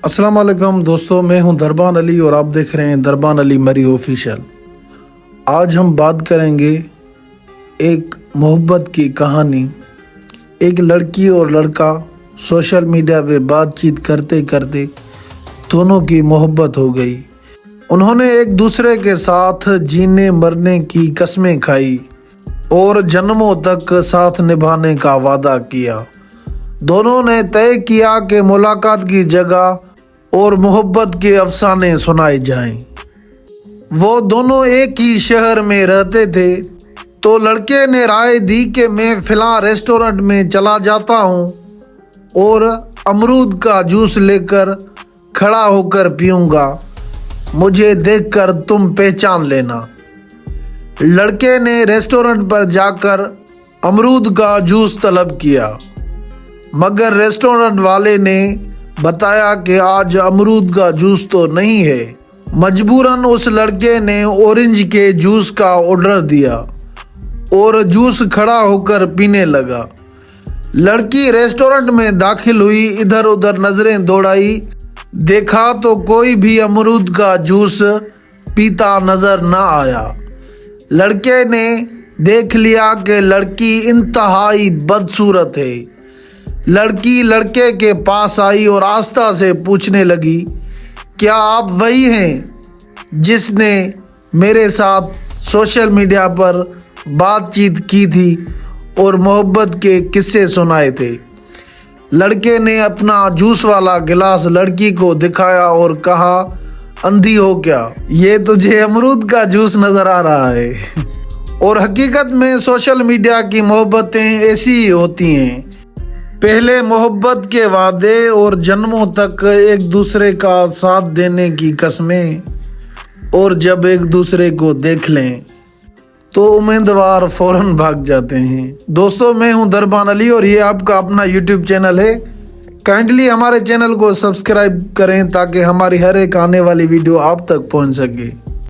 अस्सलाम वालेकुम दोस्तों, मैं हूं दरबान अली और आप देख रहे हैं दरबान अली मरी ऑफिशियल। आज हम बात करेंगे एक मोहब्बत की कहानी। एक लड़की और लड़का सोशल मीडिया पे बातचीत करते करते दोनों की मोहब्बत हो गई। उन्होंने एक दूसरे के साथ जीने मरने की कस्में खाई और जन्मों तक साथ निभाने का वादा किया। दोनों ने तय किया कि मुलाकात की जगह और मोहब्बत के अफसाने सुनाए जाएं। वो दोनों एक ही शहर में रहते थे, तो लड़के ने राय दी कि मैं फ़िलहाल रेस्टोरेंट में चला जाता हूँ और अमरूद का जूस लेकर खड़ा होकर पीऊँगा, मुझे देखकर तुम पहचान लेना। लड़के ने रेस्टोरेंट पर जाकर अमरूद का जूस तलब किया, मगर रेस्टोरेंट वाले ने बताया कि आज अमरूद का जूस तो नहीं है। मजबूरन उस लड़के ने ऑरेंज के जूस का ऑर्डर दिया और जूस खड़ा होकर पीने लगा। लड़की रेस्टोरेंट में दाखिल हुई, इधर उधर नज़रें दौड़ाई, देखा तो कोई भी अमरूद का जूस पीता नज़र न आया। लड़के ने देख लिया कि लड़की इंतहाई बदसूरत है। लड़की लड़के के पास आई और आस्था से पूछने लगी, क्या आप वही हैं जिसने मेरे साथ सोशल मीडिया पर बातचीत की थी और मोहब्बत के किस्से सुनाए थे? लड़के ने अपना जूस वाला गिलास लड़की को दिखाया और कहा, अंधी हो क्या, ये तुझे अमरूद का जूस नज़र आ रहा है। और हकीकत में सोशल मीडिया की मोहब्बतें ऐसी ही होती हैं। पहले मोहब्बत के वादे और जन्मों तक एक दूसरे का साथ देने की कस्में, और जब एक दूसरे को देख लें तो उम्मीदवार फौरन भाग जाते हैं। दोस्तों, मैं हूं दरबान अली और ये आपका अपना यूट्यूब चैनल है। काइंडली हमारे चैनल को सब्सक्राइब करें ताकि हमारी हर एक आने वाली वीडियो आप तक पहुंच सके।